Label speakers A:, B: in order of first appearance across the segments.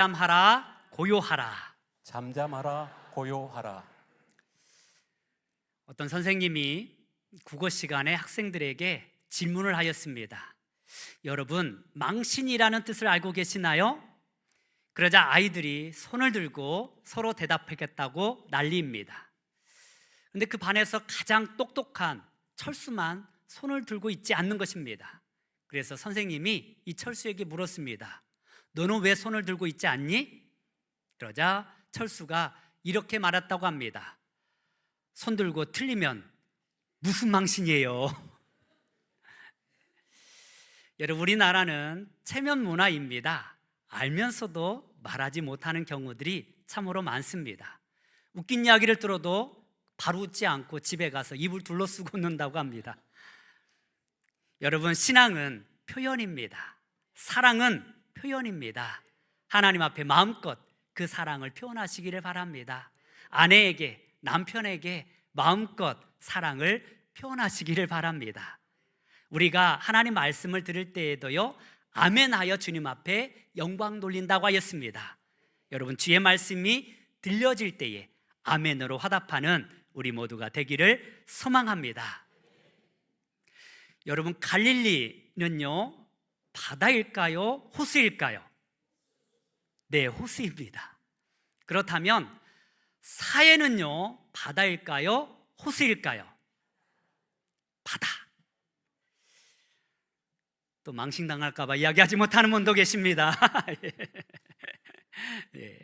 A: 잠잠하라 고요하라.
B: 잠잠하라 고요하라.
A: 어떤 선생님이 국어 시간에 학생들에게 질문을 하였습니다. 여러분, 망신이라는 뜻을 알고 계시나요? 그러자 아이들이 손을 들고 서로 대답하겠다고 난리입니다. 그런데 그 반에서 가장 똑똑한 철수만 손을 들고 있지 않는 것입니다. 그래서 선생님이 이 철수에게 물었습니다. 너는 왜 손을 들고 있지 않니? 그러자 철수가 이렇게 말했다고 합니다. 손 들고 틀리면 무슨 망신이에요? 여러분, 우리나라는 체면 문화입니다. 알면서도 말하지 못하는 경우들이 참으로 많습니다. 웃긴 이야기를 들어도 바로 웃지 않고 집에 가서 입을 둘러쓰고 웃는다고 합니다. 여러분, 신앙은 표현입니다. 사랑은 표현입니다. 하나님 앞에 마음껏 그 사랑을 표현하시기를 바랍니다. 아내에게, 남편에게 마음껏 사랑을 표현하시기를 바랍니다. 우리가 하나님 말씀을 들을 때에도요, 아멘하여 주님 앞에 영광 돌린다고 하였습니다. 여러분, 주의 말씀이 들려질 때에 아멘으로 화답하는 우리 모두가 되기를 소망합니다. 여러분, 갈릴리는요, 바다일까요? 호수일까요? 네, 호수입니다. 그렇다면 사해는요, 바다일까요? 호수일까요? 바다. 또 망신당할까 봐 이야기하지 못하는 분도 계십니다. 예.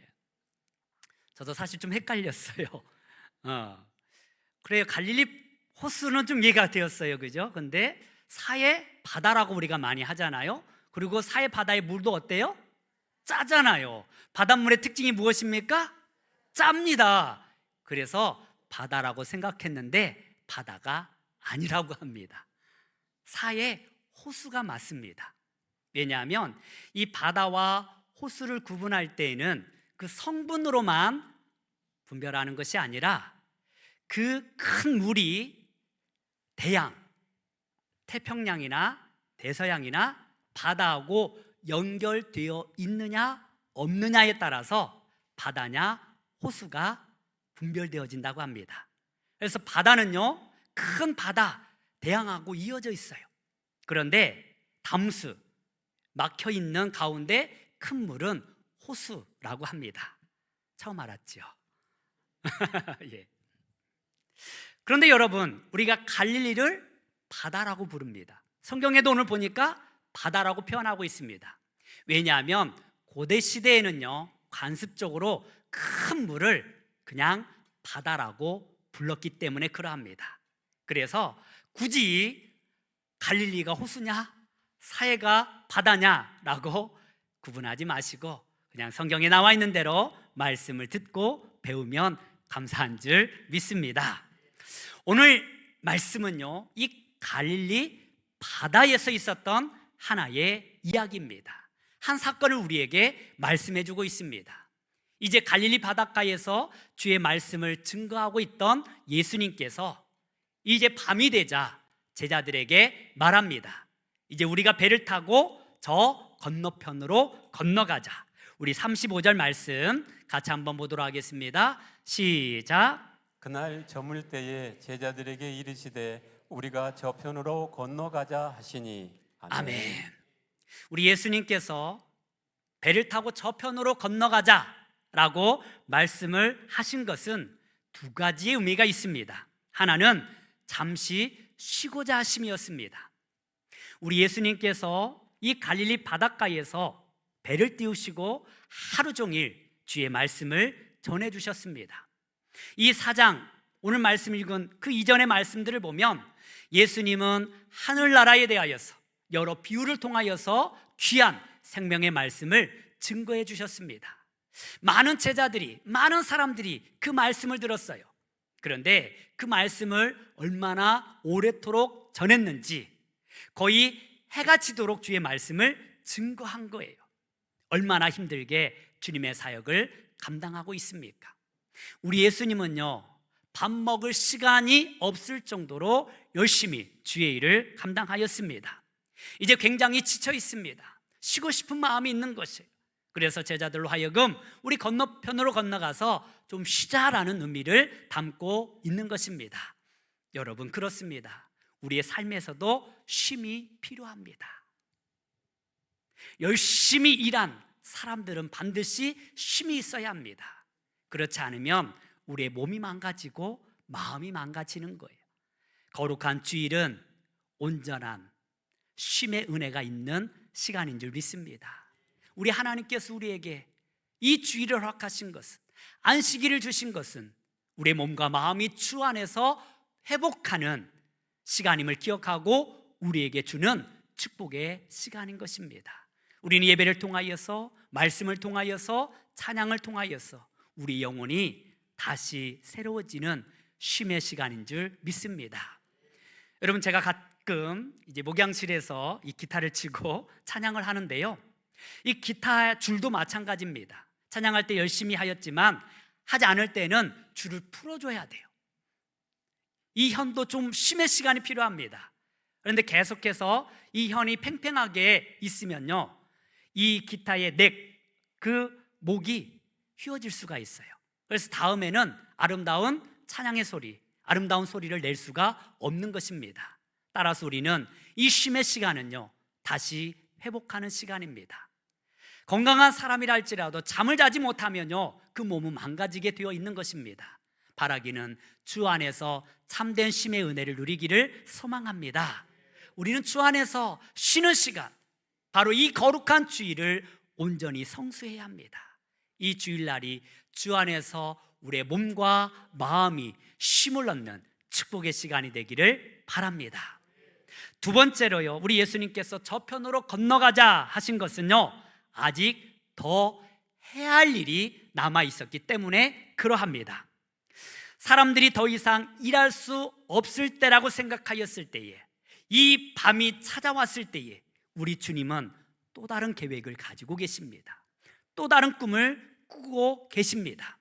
A: 저도 사실 좀 헷갈렸어요. 그래요, 갈릴리 호수는 좀 이해가 되었어요, 그죠? 근데 사해 바다라고 우리가 많이 하잖아요. 그리고 사해 바다의 물도 어때요? 짜잖아요. 바닷물의 특징이 무엇입니까? 짭니다. 그래서 바다라고 생각했는데 바다가 아니라고 합니다. 사해 호수가 맞습니다. 왜냐하면 이 바다와 호수를 구분할 때에는 그 성분으로만 분별하는 것이 아니라 그 큰 물이 대양, 태평양이나 대서양이나 바다하고 연결되어 있느냐 없느냐에 따라서 바다냐 호수가 분별되어진다고 합니다. 그래서 바다는요, 큰 바다, 대양하고 이어져 있어요. 그런데 담수, 막혀 있는 가운데 큰 물은 호수라고 합니다. 처음 알았죠? 예. 그런데 여러분, 우리가 갈릴리를 바다라고 부릅니다. 성경에도 오늘 보니까 바다라고 표현하고 있습니다. 왜냐하면 고대 시대에는요, 관습적으로 큰 물을 그냥 바다라고 불렀기 때문에 그러합니다. 그래서 굳이 갈릴리가 호수냐, 사해가 바다냐라고 구분하지 마시고 그냥 성경에 나와 있는 대로 말씀을 듣고 배우면 감사한 줄 믿습니다. 오늘 말씀은요, 이 갈릴리 바다에서 있었던 하나의 이야기입니다. 한 사건을 우리에게 말씀해 주고 있습니다. 이제 갈릴리 바닷가에서 주의 말씀을 증거하고 있던 예수님께서 이제 밤이 되자 제자들에게 말합니다. 이제 우리가 배를 타고 저 건너편으로 건너가자. 우리 35절 말씀 같이 한번 보도록 하겠습니다. 시작.
B: 그날 저물 때에 제자들에게 이르시되 우리가 저편으로 건너가자 하시니
A: 아멘. 우리 예수님께서 배를 타고 저편으로 건너가자라고 말씀을 하신 것은 두 가지의 의미가 있습니다. 하나는 잠시 쉬고자 하심이었습니다. 우리 예수님께서 이 갈릴리 바닷가에서 배를 띄우시고 하루 종일 주의 말씀을 전해주셨습니다. 이 4장, 오늘 말씀 읽은 그 이전의 말씀들을 보면 예수님은 하늘나라에 대하여서 여러 비유를 통하여서 귀한 생명의 말씀을 증거해 주셨습니다. 많은 제자들이, 많은 사람들이 그 말씀을 들었어요. 그런데 그 말씀을 얼마나 오래도록 전했는지, 거의 해가 지도록 주의 말씀을 증거한 거예요. 얼마나 힘들게 주님의 사역을 감당하고 있습니까? 우리 예수님은요, 밥 먹을 시간이 없을 정도로 열심히 주의 일을 감당하였습니다. 이제 굉장히 지쳐 있습니다. 쉬고 싶은 마음이 있는 것이에요. 그래서 제자들로 하여금 우리 건너편으로 건너가서 좀 쉬자라는 의미를 담고 있는 것입니다. 여러분, 그렇습니다. 우리의 삶에서도 쉼이 필요합니다. 열심히 일한 사람들은 반드시 쉼이 있어야 합니다. 그렇지 않으면 우리의 몸이 망가지고 마음이 망가지는 거예요. 거룩한 주일은 온전한 쉼의 은혜가 있는 시간인 줄 믿습니다. 우리 하나님께서 우리에게 이 주일을 허락하신 것은, 안식일을 주신 것은 우리의 몸과 마음이 주 안에서 회복하는 시간임을 기억하고 우리에게 주는 축복의 시간인 것입니다. 우리는 예배를 통하여서, 말씀을 통하여서, 찬양을 통하여서 우리 영혼이 다시 새로워지는 쉼의 시간인 줄 믿습니다. 여러분, 제가 가끔 이제 목양실에서 이 기타를 치고 찬양을 하는데요, 이 기타 줄도 마찬가지입니다. 찬양할 때 열심히 하였지만 하지 않을 때는 줄을 풀어줘야 돼요. 이 현도 좀 쉼의 시간이 필요합니다. 그런데 계속해서 이 현이 팽팽하게 있으면요, 이 기타의 넥, 그 목이 휘어질 수가 있어요. 그래서 다음에는 아름다운 찬양의 소리, 아름다운 소리를 낼 수가 없는 것입니다. 따라서 우리는 이 쉼의 시간은요, 다시 회복하는 시간입니다. 건강한 사람이라 할지라도 잠을 자지 못하면요, 그 몸은 망가지게 되어 있는 것입니다. 바라기는 주 안에서 참된 쉼의 은혜를 누리기를 소망합니다. 우리는 주 안에서 쉬는 시간, 바로 이 거룩한 주일을 온전히 성수해야 합니다. 이 주일날이 주 안에서 우리의 몸과 마음이 쉼을 얻는 축복의 시간이 되기를 바랍니다. 두 번째로요, 우리 예수님께서 저편으로 건너가자 하신 것은요, 아직 더 해야 할 일이 남아 있었기 때문에 그러합니다. 사람들이 더 이상 일할 수 없을 때라고 생각하였을 때에, 이 밤이 찾아왔을 때에 우리 주님은 또 다른 계획을 가지고 계십니다. 또 다른 꿈을 꾸고 계십니다.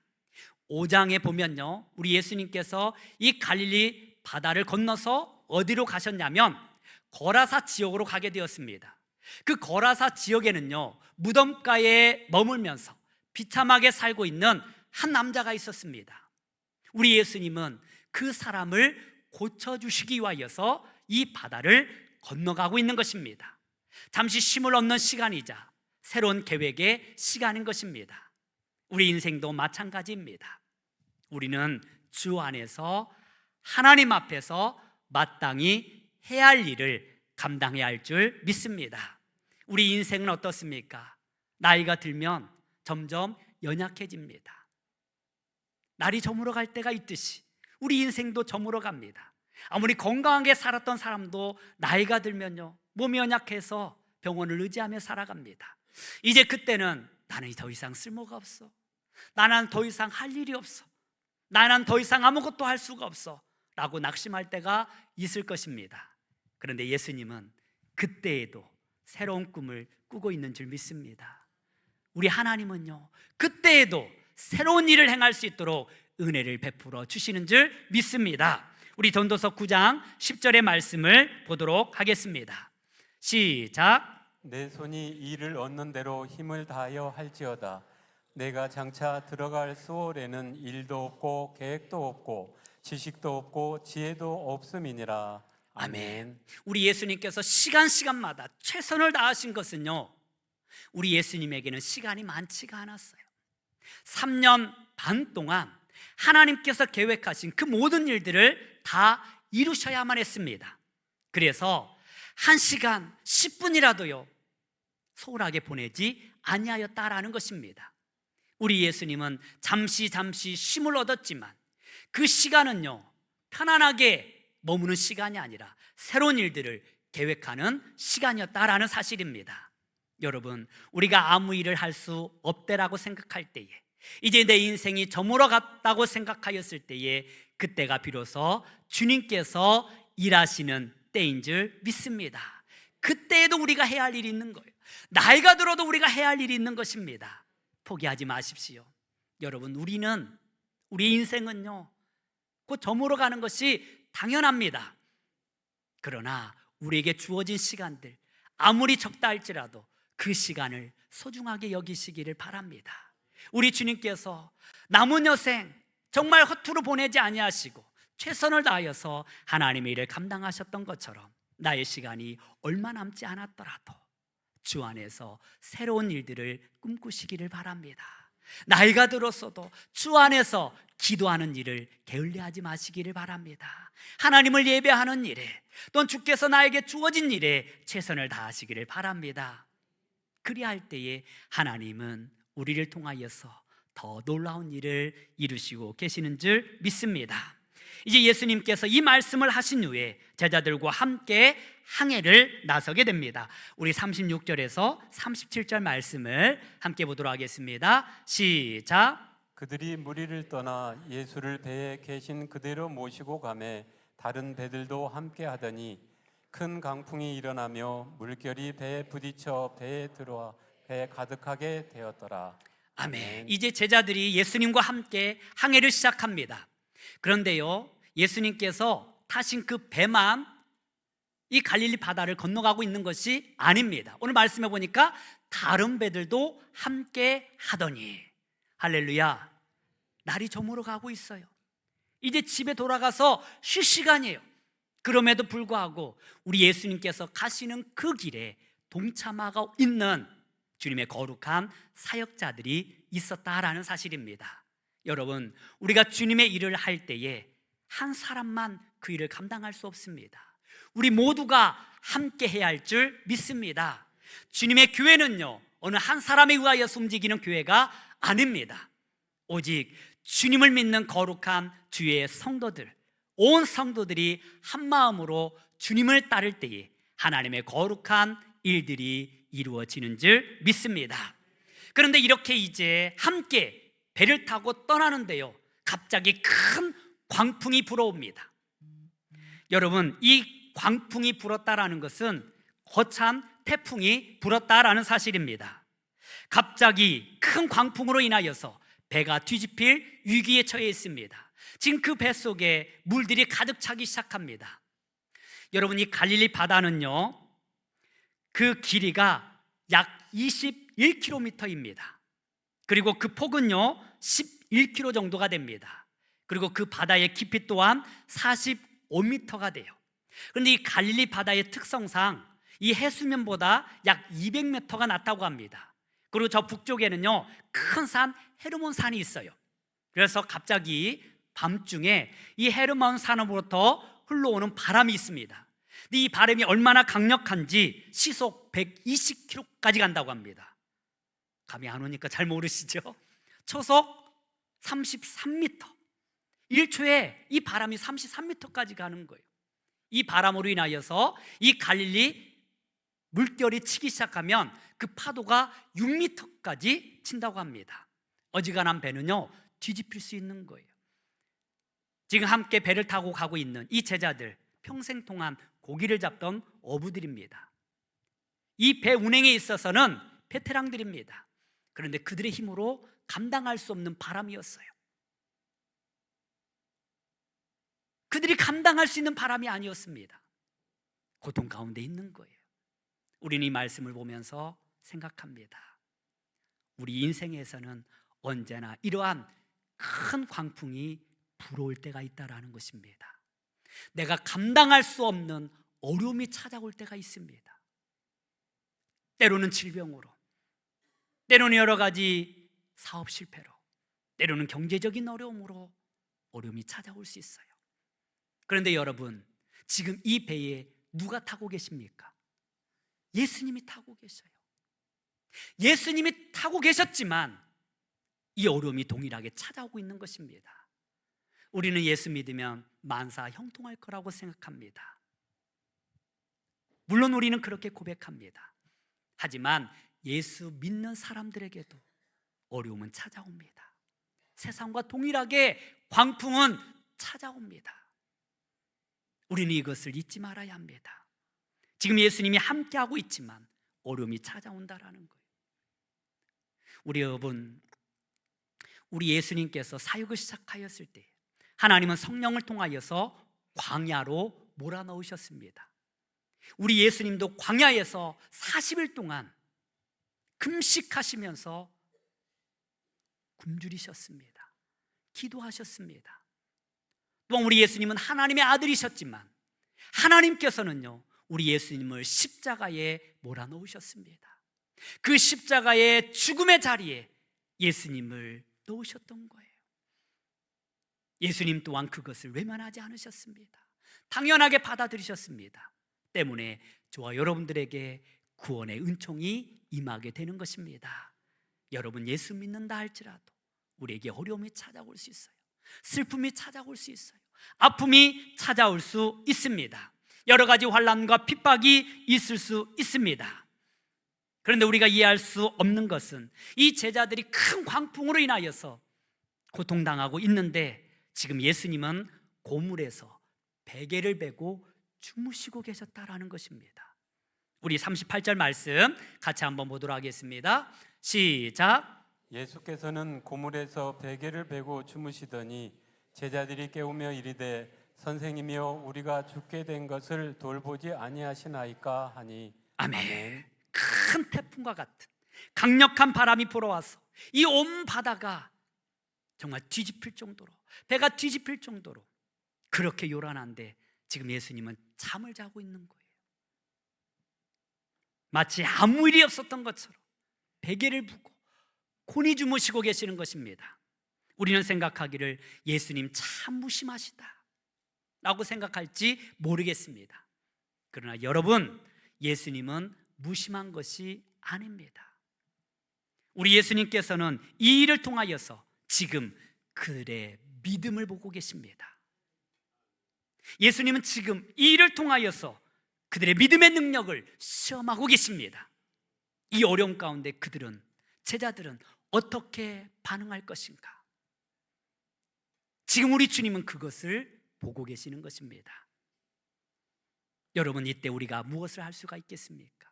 A: 5장에 보면요, 우리 예수님께서 이 갈릴리 바다를 건너서 어디로 가셨냐면 거라사 지역으로 가게 되었습니다. 그 거라사 지역에는요, 무덤가에 머물면서 비참하게 살고 있는 한 남자가 있었습니다. 우리 예수님은 그 사람을 고쳐주시기 위하여서 이 바다를 건너가고 있는 것입니다. 잠시 쉼을 얻는 시간이자 새로운 계획의 시간인 것입니다. 우리 인생도 마찬가지입니다. 우리는 주 안에서 하나님 앞에서 마땅히 해야 할 일을 감당해야 할 줄 믿습니다. 우리 인생은 어떻습니까? 나이가 들면 점점 연약해집니다. 날이 저물어 갈 때가 있듯이 우리 인생도 저물어 갑니다. 아무리 건강하게 살았던 사람도 나이가 들면요, 몸이 연약해서 병원을 의지하며 살아갑니다. 이제 그때는 나는 더 이상 쓸모가 없어, 나는 더 이상 할 일이 없어, 나는 더 이상 아무것도 할 수가 없어 라고 낙심할 때가 있을 것입니다. 그런데 예수님은 그때에도 새로운 꿈을 꾸고 있는 줄 믿습니다. 우리 하나님은요, 그때에도 새로운 일을 행할 수 있도록 은혜를 베풀어 주시는 줄 믿습니다. 우리 전도서 9장 10절의 말씀을 보도록 하겠습니다. 시작.
B: 내 손이 일을 얻는 대로 힘을 다하여 할지어다. 내가 장차 들어갈 수월에는 일도 없고 계획도 없고 지식도 없고 지혜도 없음이니라.
A: 아멘. 우리 예수님께서 시간마다 최선을 다하신 것은요, 우리 예수님에게는 시간이 많지가 않았어요. 3년 반 동안 하나님께서 계획하신 그 모든 일들을 다 이루셔야만 했습니다. 그래서 1시간 10분이라도요 소홀하게 보내지 아니하였다라는 것입니다. 우리 예수님은 잠시 쉼을 얻었지만 그 시간은요, 편안하게 머무는 시간이 아니라 새로운 일들을 계획하는 시간이었다라는 사실입니다. 여러분, 우리가 아무 일을 할 수 없다라고 생각할 때에, 이제 내 인생이 저물어 갔다고 생각하였을 때에, 그때가 비로소 주님께서 일하시는 때인 줄 믿습니다. 그때에도 우리가 해야 할 일이 있는 거예요. 나이가 들어도 우리가 해야 할 일이 있는 것입니다. 포기하지 마십시오. 여러분, 우리 인생은요, 곧 저물어 가는 것이 당연합니다. 그러나 우리에게 주어진 시간들, 아무리 적다 할지라도 그 시간을 소중하게 여기시기를 바랍니다. 우리 주님께서 남은 여생 정말 허투루 보내지 아니하시고 최선을 다하여서 하나님의 일을 감당하셨던 것처럼 나의 시간이 얼마 남지 않았더라도 주 안에서 새로운 일들을 꿈꾸시기를 바랍니다. 나이가 들었어도 주 안에서 기도하는 일을 게을리하지 마시기를 바랍니다. 하나님을 예배하는 일에 또는 주께서 나에게 주어진 일에 최선을 다하시기를 바랍니다. 그리할 때에 하나님은 우리를 통하여서 더 놀라운 일을 이루시고 계시는 줄 믿습니다. 이제 예수님께서 이 말씀을 하신 후에 제자들과 함께 항해를 나서게 됩니다. 우리 36절에서 37절 말씀을 함께 보도록 하겠습니다. 시작.
B: 그들이 무리를 떠나 예수를 배에 계신 그대로 모시고 가매 다른 배들도 함께 하더니 큰 강풍이 일어나며 물결이 배에 부딪혀 배에 들어와 배에 가득하게 되었더라.
A: 아멘. 이제 제자들이 예수님과 함께 항해를 시작합니다. 그런데요, 예수님께서 타신 그 배만 이 갈릴리 바다를 건너가고 있는 것이 아닙니다. 오늘 말씀해 보니까 다른 배들도 함께 하더니, 할렐루야, 날이 저물어 가고 있어요. 이제 집에 돌아가서 쉴 시간이에요. 그럼에도 불구하고 우리 예수님께서 가시는 그 길에 동참하고 있는 주님의 거룩한 사역자들이 있었다라는 사실입니다. 여러분, 우리가 주님의 일을 할 때에 한 사람만 그 일을 감당할 수 없습니다. 우리 모두가 함께 해야 할 줄 믿습니다. 주님의 교회는요, 어느 한 사람에 의하여서 움직이는 교회가 아닙니다. 오직 주님을 믿는 거룩한 주의 성도들, 온 성도들이 한 마음으로 주님을 따를 때에 하나님의 거룩한 일들이 이루어지는 줄 믿습니다. 그런데 이렇게 이제 함께 배를 타고 떠나는데요, 갑자기 큰 광풍이 불어옵니다. 여러분, 이 광풍이 불었다라는 것은 거참 태풍이 불었다라는 사실입니다. 갑자기 큰 광풍으로 인하여서 배가 뒤집힐 위기에 처해 있습니다. 지금 그 배 속에 물들이 가득 차기 시작합니다. 여러분, 이 갈릴리 바다는요, 그 길이가 약 21km입니다. 그리고 그 폭은요 11km 정도가 됩니다. 그리고 그 바다의 깊이 또한 45m가 돼요. 그런데 이 갈릴리 바다의 특성상 이 해수면보다 약 200m가 낮다고 합니다. 그리고 저 북쪽에는요 큰 산 헤르몬 산이 있어요. 그래서 갑자기 밤중에 이 헤르몬 산으로부터 흘러오는 바람이 있습니다. 근데 이 바람이 얼마나 강력한지 시속 120km까지 간다고 합니다. 감이 안 오니까 잘 모르시죠? 초속 33m, 1초에 이 바람이 33m까지 가는 거예요. 이 바람으로 인하여서 이 갈릴리 물결이 치기 시작하면 그 파도가 6m까지 친다고 합니다. 어지간한 배는요 뒤집힐 수 있는 거예요. 지금 함께 배를 타고 가고 있는 이 제자들, 평생 동안 고기를 잡던 어부들입니다. 이 배 운행에 있어서는 베테랑들입니다. 그런데 그들의 힘으로 감당할 수 없는 바람이었어요. 그들이 감당할 수 있는 바람이 아니었습니다. 고통 가운데 있는 거예요. 우리는 이 말씀을 보면서 생각합니다. 우리 인생에서는 언제나 이러한 큰 광풍이 불어올 때가 있다라는 것입니다. 내가 감당할 수 없는 어려움이 찾아올 때가 있습니다. 때로는 질병으로, 때로는 여러 가지 사업 실패로, 때로는 경제적인 어려움으로 어려움이 찾아올 수 있어요. 그런데 여러분, 지금 이 배에 누가 타고 계십니까? 예수님이 타고 계셔요. 예수님이 타고 계셨지만 이 어려움이 동일하게 찾아오고 있는 것입니다. 우리는 예수 믿으면 만사 형통할 거라고 생각합니다. 물론 우리는 그렇게 고백합니다. 하지만 예수 믿는 사람들에게도 어려움은 찾아옵니다. 세상과 동일하게 광풍은 찾아옵니다. 우리는 이것을 잊지 말아야 합니다. 지금 예수님이 함께하고 있지만 어려움이 찾아온다라는 거예요. 우리 여러분, 우리 예수님께서 사역을 시작하였을 때 하나님은 성령을 통하여서 광야로 몰아넣으셨습니다. 우리 예수님도 광야에서 40일 동안 금식하시면서 굶주리셨습니다. 기도하셨습니다. 또한 우리 예수님은 하나님의 아들이셨지만 하나님께서는요, 우리 예수님을 십자가에 몰아넣으셨습니다. 그 십자가의 죽음의 자리에 예수님을 놓으셨던 거예요. 예수님 또한 그것을 외면하지 않으셨습니다. 당연하게 받아들이셨습니다. 때문에 저와 여러분들에게 구원의 은총이 임하게 되는 것입니다. 여러분, 예수 믿는다 할지라도 우리에게 어려움이 찾아올 수 있어요. 슬픔이 찾아올 수 있어요. 아픔이 찾아올 수 있습니다. 여러 가지 환난과 핍박이 있을 수 있습니다. 그런데 우리가 이해할 수 없는 것은 이 제자들이 큰 광풍으로 인하여서 고통당하고 있는데 지금 예수님은 고물에서 베개를 베고 주무시고 계셨다라는 것입니다. 우리 38절 말씀 같이 한번 보도록 하겠습니다. 시작.
B: 예수께서는 고물에서 베개를 베고 주무시더니 제자들이 깨우며 이르되 선생님이여 우리가 죽게 된 것을 돌보지 아니하시나이까 하니
A: 아멘. 큰 태풍과 같은 강력한 바람이 불어와서 이 온 바다가 정말 뒤집힐 정도로, 배가 뒤집힐 정도로 그렇게 요란한데 지금 예수님은 잠을 자고 있는 거예요. 마치 아무 일이 없었던 것처럼 베개를 부고 곤히 주무시고 계시는 것입니다. 우리는 생각하기를 예수님 참 무심하시다 라고 생각할지 모르겠습니다. 그러나 여러분, 예수님은 무심한 것이 아닙니다. 우리 예수님께서는 이 일을 통하여서 지금 그들의 믿음을 보고 계십니다. 예수님은 지금 이 일을 통하여서 그들의 믿음의 능력을 시험하고 계십니다. 이 어려움 가운데 그들은, 제자들은 어떻게 반응할 것인가? 지금 우리 주님은 그것을 보고 계시는 것입니다. 여러분, 이때 우리가 무엇을 할 수가 있겠습니까?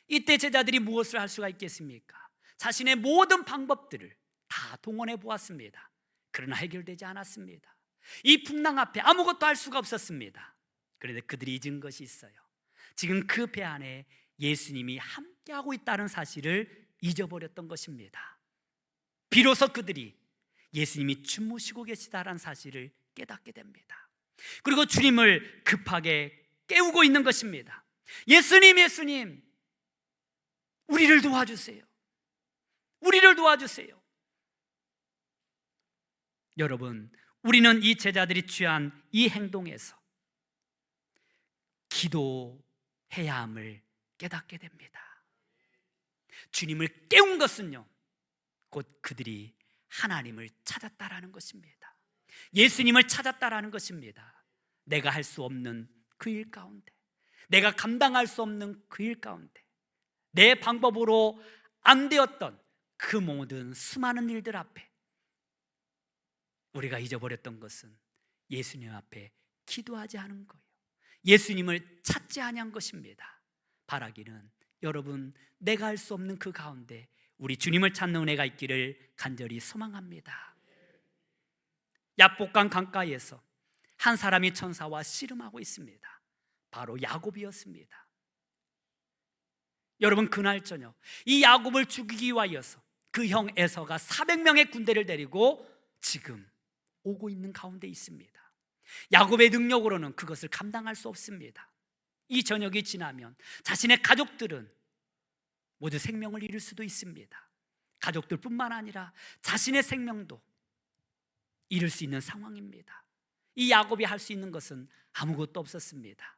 A: 이때 제자들이 무엇을 할 수가 있겠습니까? 자신의 모든 방법들을 다 동원해 보았습니다. 그러나 해결되지 않았습니다. 이 풍랑 앞에 아무것도 할 수가 없었습니다. 그런데 그들이 잊은 것이 있어요. 지금 그 배 안에 예수님이 함께하고 있다는 사실을 잊어버렸던 것입니다. 비로소 그들이 예수님이 주무시고 계시다라는 사실을 깨닫게 됩니다. 그리고 주님을 급하게 깨우고 있는 것입니다. 예수님, 예수님, 우리를 도와주세요. 우리를 도와주세요. 여러분, 우리는 이 제자들이 취한 이 행동에서 기도해야 함을 깨닫게 됩니다. 주님을 깨운 것은요, 곧 그들이 하나님을 찾았다라는 것입니다. 예수님을 찾았다라는 것입니다. 내가 할 수 없는 그 일 가운데, 내가 감당할 수 없는 그 일 가운데, 내 방법으로 안 되었던 그 모든 수많은 일들 앞에 우리가 잊어버렸던 것은 예수님 앞에 기도하지 않은 거예요. 예수님을 찾지 아니한 것입니다. 바라기는 여러분, 내가 할 수 없는 그 가운데 우리 주님을 찾는 은혜가 있기를 간절히 소망합니다. 야복강 강가에서 한 사람이 천사와 씨름하고 있습니다. 바로 야곱이었습니다. 여러분, 그날 저녁 이 야곱을 죽이기 위하여서 그 형 에서가 400명의 군대를 데리고 지금 오고 있는 가운데 있습니다. 야곱의 능력으로는 그것을 감당할 수 없습니다. 이 저녁이 지나면 자신의 가족들은 모두 생명을 잃을 수도 있습니다. 가족들뿐만 아니라 자신의 생명도 잃을 수 있는 상황입니다. 이 야곱이 할 수 있는 것은 아무것도 없었습니다.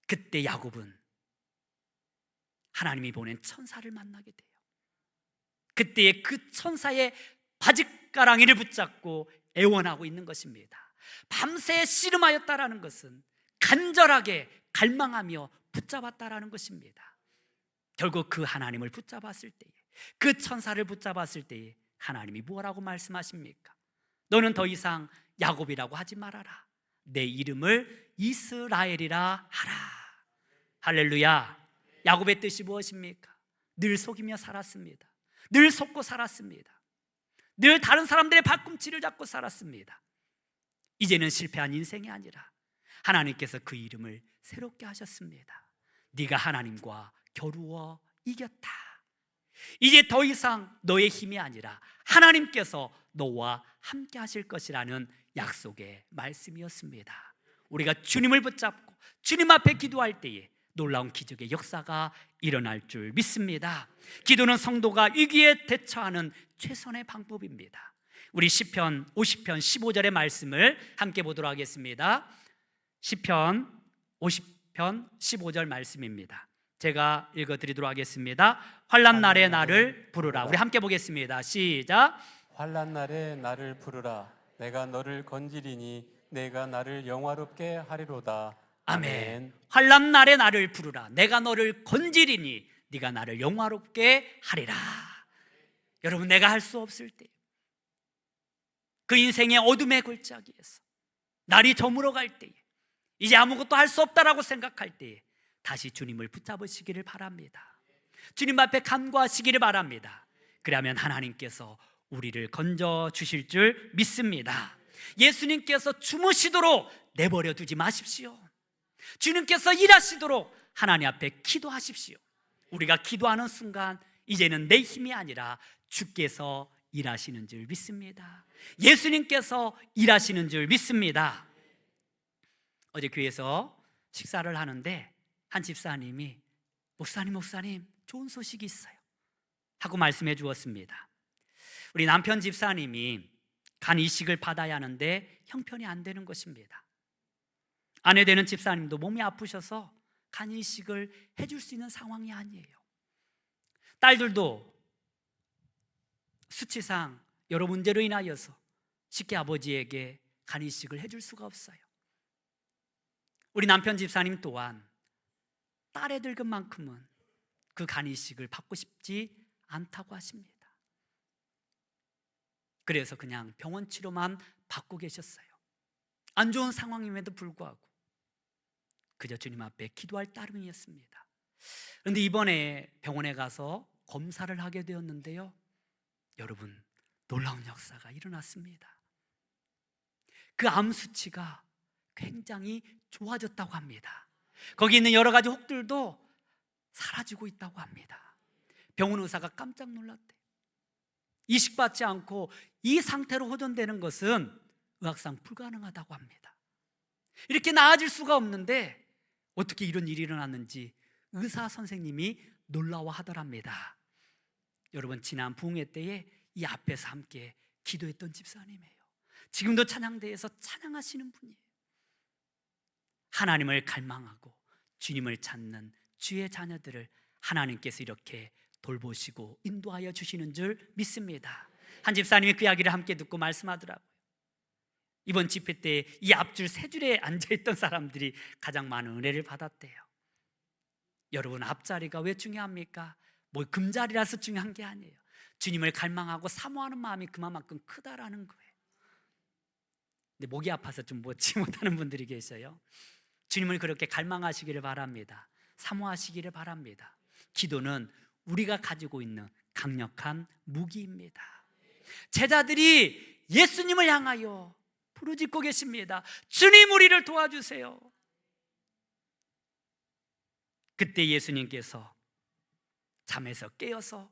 A: 그때 야곱은 하나님이 보낸 천사를 만나게 돼요. 그때의 그 천사의 바짓가랑이를 붙잡고 애원하고 있는 것입니다. 밤새 씨름하였다라는 것은 간절하게 갈망하며 붙잡았다라는 것입니다. 결국 그 하나님을 붙잡았을 때에, 그 천사를 붙잡았을 때에 하나님이 뭐라고 말씀하십니까? 너는 더 이상 야곱이라고 하지 말아라. 내 이름을 이스라엘이라 하라. 할렐루야. 야곱의 뜻이 무엇입니까? 늘 속이며 살았습니다. 늘 속고 살았습니다. 늘 다른 사람들의 발꿈치를 잡고 살았습니다. 이제는 실패한 인생이 아니라 하나님께서 그 이름을 새롭게 하셨습니다. 네가 하나님과 겨루어 이겼다. 이제 더 이상 너의 힘이 아니라 하나님께서 너와 함께 하실 것이라는 약속의 말씀이었습니다. 우리가 주님을 붙잡고 주님 앞에 기도할 때에 놀라운 기적의 역사가 일어날 줄 믿습니다. 기도는 성도가 위기에 대처하는 최선의 방법입니다. 우리 시편 50편 15절의 말씀을 함께 보도록 하겠습니다. 시편 50편 15절 말씀입니다. 제가 읽어드리도록 하겠습니다. 환난 날에 나를 부르라. 우리 함께 보겠습니다. 시작.
B: 환난 날에 나를 부르라. 내가 너를 건지리니 내가 나를 영화롭게 하리로다.
A: 아멘. 환난 날에 나를 부르라. 내가 너를 건지리니 네가 나를 영화롭게 하리라. 여러분, 내가 할 수 없을 때, 그 인생의 어둠의 골짜기에서 날이 저물어갈 때에, 이제 아무것도 할 수 없다라고 생각할 때에 다시 주님을 붙잡으시기를 바랍니다. 주님 앞에 간구하시기를 바랍니다. 그러면 하나님께서 우리를 건져 주실 줄 믿습니다. 예수님께서 주무시도록 내버려 두지 마십시오. 주님께서 일하시도록 하나님 앞에 기도하십시오. 우리가 기도하는 순간 이제는 내 힘이 아니라 주께서 일하시는 줄 믿습니다. 예수님께서 일하시는 줄 믿습니다. 어제 교회에서 식사를 하는데 한 집사님이 목사님 좋은 소식이 있어요 하고 말씀해 주었습니다. 우리 남편 집사님이 간 이식을 받아야 하는데 형편이 안 되는 것입니다. 아내 되는 집사님도 몸이 아프셔서 간 이식을 해줄 수 있는 상황이 아니에요. 딸들도 수치상 여러 문제로 인하여서 쉽게 아버지에게 간 이식을 해줄 수가 없어요. 우리 남편 집사님 또한 딸의 들금만큼은 그 간 이식을 받고 싶지 않다고 하십니다. 그래서 그냥 병원 치료만 받고 계셨어요. 안 좋은 상황임에도 불구하고 그저 주님 앞에 기도할 따름이었습니다. 그런데 이번에 병원에 가서 검사를 하게 되었는데요, 여러분, 놀라운 역사가 일어났습니다. 그 암 수치가 굉장히 좋아졌다고 합니다. 거기 있는 여러 가지 혹들도 사라지고 있다고 합니다. 병원 의사가 깜짝 놀랐대요. 이식받지 않고 이 상태로 호전되는 것은 의학상 불가능하다고 합니다. 이렇게 나아질 수가 없는데 어떻게 이런 일이 일어났는지 의사 선생님이 놀라워하더랍니다. 여러분, 지난 부흥회 때에 이 앞에서 함께 기도했던 집사님이에요. 지금도 찬양대에서 찬양하시는 분이에요. 하나님을 갈망하고 주님을 찾는 주의 자녀들을 하나님께서 이렇게 돌보시고 인도하여 주시는 줄 믿습니다. 한 집사님이 그 이야기를 함께 듣고 말씀하더라고요. 이번 집회 때 이 앞줄 세 줄에 앉아있던 사람들이 가장 많은 은혜를 받았대요. 여러분, 앞자리가 왜 중요합니까? 뭐 금자리라서 중요한 게 아니에요. 주님을 갈망하고 사모하는 마음이 그만큼 크다라는 거예요. 근데 목이 아파서 좀 먹지 못하는 분들이 계셔요. 주님을 그렇게 갈망하시기를 바랍니다. 사모하시기를 바랍니다. 기도는 우리가 가지고 있는 강력한 무기입니다. 제자들이 예수님을 향하여 부르짖고 계십니다. 주님, 우리를 도와주세요. 그때 예수님께서 잠에서 깨어서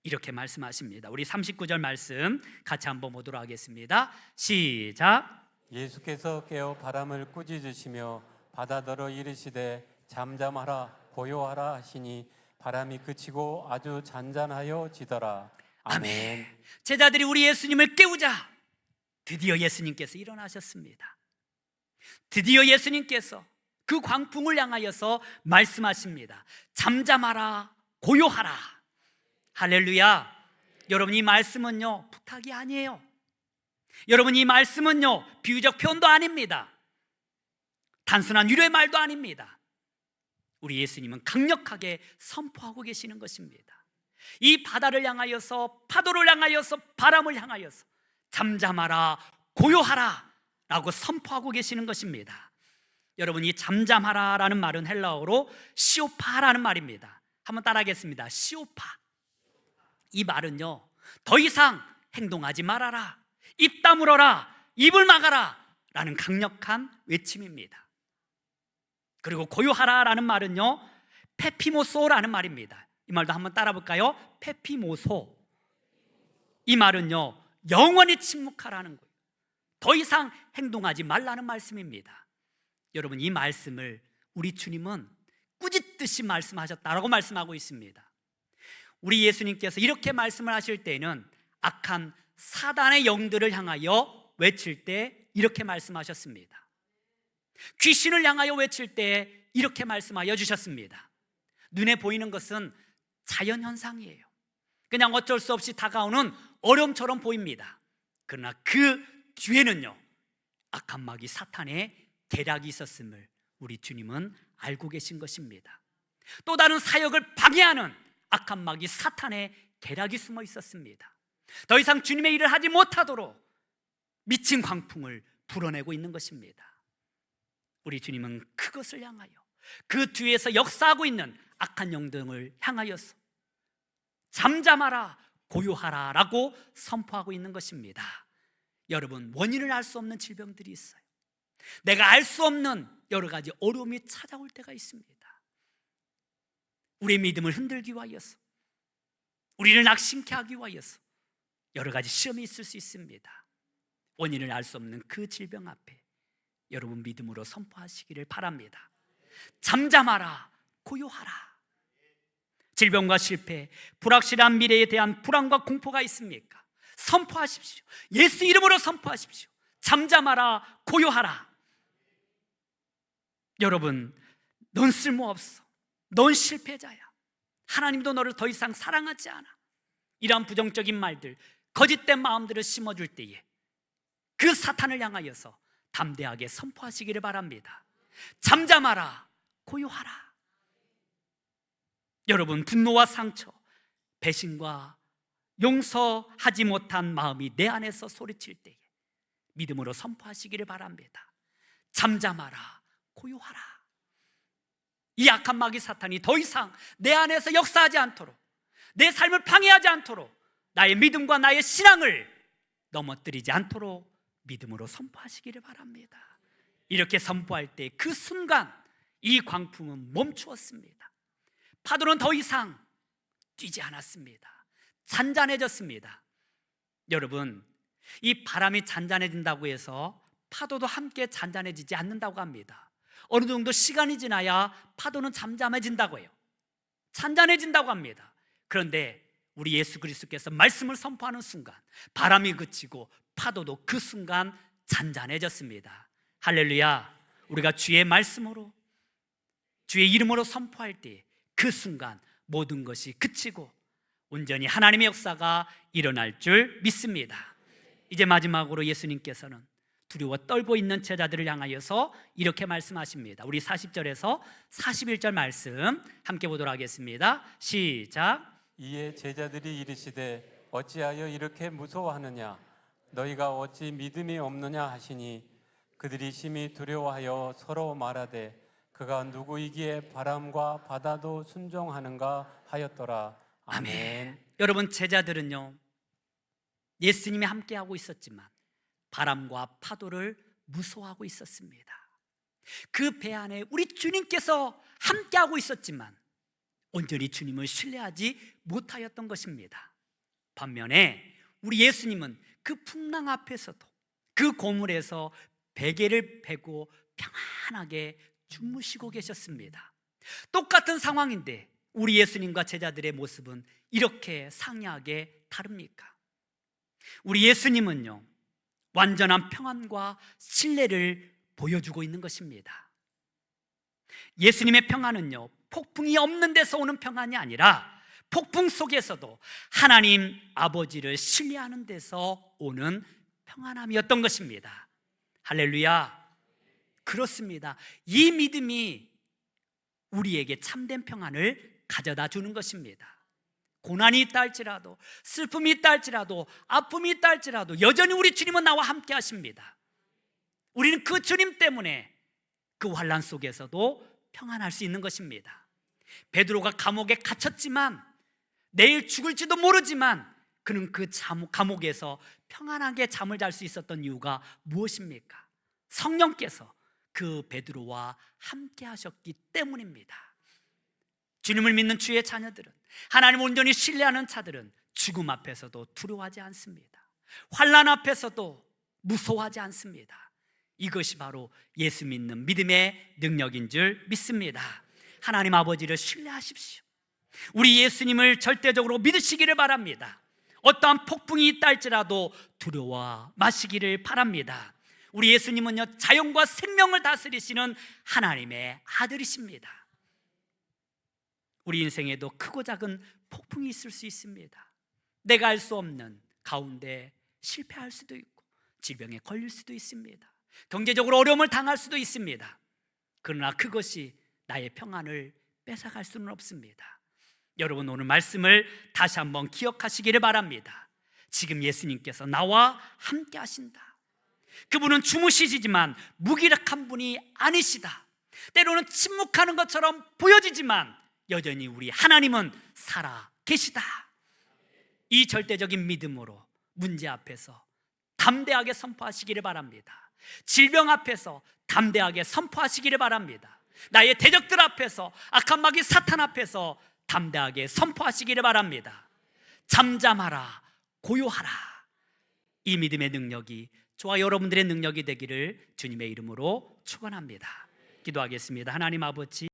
A: 이렇게 말씀하십니다. 우리 39절 말씀 같이 한번 보도록 하겠습니다. 시작.
B: 예수께서 깨어 바람을 꾸짖으시며 바다더러 이르시되 잠잠하라 고요하라 하시니 바람이 그치고 아주 잔잔하여 지더라.
A: 아멘. 제자들이 우리 예수님을 깨우자 드디어 예수님께서 일어나셨습니다. 드디어 예수님께서 그 광풍을 향하여서 말씀하십니다. 잠잠하라 고요하라. 할렐루야. 여러분, 이 말씀은요 부탁이 아니에요. 여러분, 이 말씀은요 비유적 표현도 아닙니다. 단순한 위로의 말도 아닙니다. 우리 예수님은 강력하게 선포하고 계시는 것입니다. 이 바다를 향하여서, 파도를 향하여서, 바람을 향하여서 잠잠하라 고요하라 라고 선포하고 계시는 것입니다. 여러분, 이 잠잠하라 라는 말은 헬라어로 시오파라는 말입니다. 한번 따라하겠습니다. 시오파. 이 말은요 더 이상 행동하지 말아라, 입 다물어라, 입을 막아라 라는 강력한 외침입니다. 그리고 고요하라 라는 말은요 페피모소라는 말입니다. 이 말도 한번 따라 볼까요? 페피모소. 이 말은요, 영원히 침묵하라는 거예요. 더 이상 행동하지 말라는 말씀입니다. 여러분, 이 말씀을 우리 주님은 꾸짖듯이 말씀하셨다라고 말씀하고 있습니다. 우리 예수님께서 이렇게 말씀을 하실 때에는 악한 사단의 영들을 향하여 외칠 때 이렇게 말씀하셨습니다. 귀신을 향하여 외칠 때 이렇게 말씀하여 주셨습니다. 눈에 보이는 것은 자연현상이에요. 그냥 어쩔 수 없이 다가오는 어려움처럼 보입니다. 그러나 그 뒤에는요, 악한 마귀 사탄의 계략이 있었음을 우리 주님은 알고 계신 것입니다. 또 다른 사역을 방해하는 악한 마귀 사탄의 계략이 숨어 있었습니다. 더 이상 주님의 일을 하지 못하도록 미친 광풍을 불어내고 있는 것입니다. 우리 주님은 그것을 향하여, 그 뒤에서 역사하고 있는 악한 영등을 향하여서 잠잠하라, 고요하라 라고 선포하고 있는 것입니다. 여러분, 원인을 알 수 없는 질병들이 있어요. 내가 알 수 없는 여러 가지 어려움이 찾아올 때가 있습니다. 우리의 믿음을 흔들기 위하여서, 우리를 낙심케 하기 위하여서 여러 가지 시험이 있을 수 있습니다. 원인을 알 수 없는 그 질병 앞에 여러분 믿음으로 선포하시기를 바랍니다. 잠잠하라, 고요하라. 질병과 실패, 불확실한 미래에 대한 불안과 공포가 있습니까? 선포하십시오. 예수 이름으로 선포하십시오. 잠잠하라, 고요하라. 여러분, 넌 쓸모없어. 넌 실패자야. 하나님도 너를 더 이상 사랑하지 않아. 이러한 부정적인 말들, 거짓된 마음들을 심어줄 때에 그 사탄을 향하여서 담대하게 선포하시기를 바랍니다. 잠잠하라, 고요하라. 여러분, 분노와 상처, 배신과 용서하지 못한 마음이 내 안에서 소리칠 때에 믿음으로 선포하시기를 바랍니다. 잠잠하라, 고요하라. 이 악한 마귀 사탄이 더 이상 내 안에서 역사하지 않도록, 내 삶을 방해하지 않도록, 나의 믿음과 나의 신앙을 넘어뜨리지 않도록 믿음으로 선포하시기를 바랍니다. 이렇게 선포할 때 그 순간 이 광풍은 멈추었습니다. 파도는 더 이상 뛰지 않았습니다. 잔잔해졌습니다. 여러분, 이 바람이 잔잔해진다고 해서 파도도 함께 잔잔해지지 않는다고 합니다. 어느 정도 시간이 지나야 파도는 잠잠해진다고 해요. 잔잔해진다고 합니다. 그런데 우리 예수 그리스도께서 말씀을 선포하는 순간 바람이 그치고 파도도 그 순간 잔잔해졌습니다. 할렐루야. 우리가 주의 말씀으로, 주의 이름으로 선포할 때 그 순간 모든 것이 그치고 온전히 하나님의 역사가 일어날 줄 믿습니다. 이제 마지막으로 예수님께서는 두려워 떨고 있는 제자들을 향하여서 이렇게 말씀하십니다. 우리 40절에서 41절 말씀 함께 보도록 하겠습니다. 시작.
B: 이에 제자들이 이르시되 어찌하여 이렇게 무서워하느냐? 너희가 어찌 믿음이 없느냐 하시니 그들이 심히 두려워하여 서로 말하되 그가 누구이기에 바람과 바다도 순종하는가 하였더라. 아멘.
A: 여러분, 제자들은요, 예수님이 함께하고 있었지만 바람과 파도를 무서워하고 있었습니다. 그 배 안에 우리 주님께서 함께하고 있었지만 온전히 주님을 신뢰하지 못하였던 것입니다. 반면에 우리 예수님은 그 풍랑 앞에서도, 그 고물에서 베개를 베고 평안하게 주무시고 계셨습니다. 똑같은 상황인데 우리 예수님과 제자들의 모습은 이렇게 상이하게 다릅니까? 우리 예수님은요, 완전한 평안과 신뢰를 보여주고 있는 것입니다. 예수님의 평안은요, 폭풍이 없는 데서 오는 평안이 아니라 폭풍 속에서도 하나님 아버지를 신뢰하는 데서 오는 평안함이었던 것입니다. 할렐루야. 그렇습니다. 이 믿음이 우리에게 참된 평안을 가져다 주는 것입니다. 고난이 있다 할지라도, 슬픔이 있다 할지라도, 아픔이 있다 할지라도 여전히 우리 주님은 나와 함께 하십니다. 우리는 그 주님 때문에 그 환난 속에서도 평안할 수 있는 것입니다. 베드로가 감옥에 갇혔지만, 내일 죽을지도 모르지만 그는 그 감옥에서 평안하게 잠을 잘 수 있었던 이유가 무엇입니까? 성령께서 그 베드로와 함께 하셨기 때문입니다. 주님을 믿는 주의 자녀들은, 하나님을 온전히 신뢰하는 자들은 죽음 앞에서도 두려워하지 않습니다. 환난 앞에서도 무서워하지 않습니다. 이것이 바로 예수 믿는 믿음의 능력인 줄 믿습니다. 하나님 아버지를 신뢰하십시오. 우리 예수님을 절대적으로 믿으시기를 바랍니다. 어떠한 폭풍이 있다 할지라도 두려워 마시기를 바랍니다. 우리 예수님은요, 자연과 생명을 다스리시는 하나님의 아들이십니다. 우리 인생에도 크고 작은 폭풍이 있을 수 있습니다. 내가 알 수 없는 가운데 실패할 수도 있고, 질병에 걸릴 수도 있습니다. 경제적으로 어려움을 당할 수도 있습니다. 그러나 그것이 나의 평안을 뺏어갈 수는 없습니다. 여러분, 오늘 말씀을 다시 한번 기억하시기를 바랍니다. 지금 예수님께서 나와 함께 하신다. 그분은 주무시지만 무기력한 분이 아니시다. 때로는 침묵하는 것처럼 보여지지만 여전히 우리 하나님은 살아 계시다. 이 절대적인 믿음으로 문제 앞에서 담대하게 선포하시기를 바랍니다. 질병 앞에서 담대하게 선포하시기를 바랍니다. 나의 대적들 앞에서, 악한 마귀 사탄 앞에서 담대하게 선포하시기를 바랍니다. 잠잠하라, 고요하라. 이 믿음의 능력이 저와 여러분들의 능력이 되기를 주님의 이름으로 축원합니다. 기도하겠습니다. 하나님 아버지,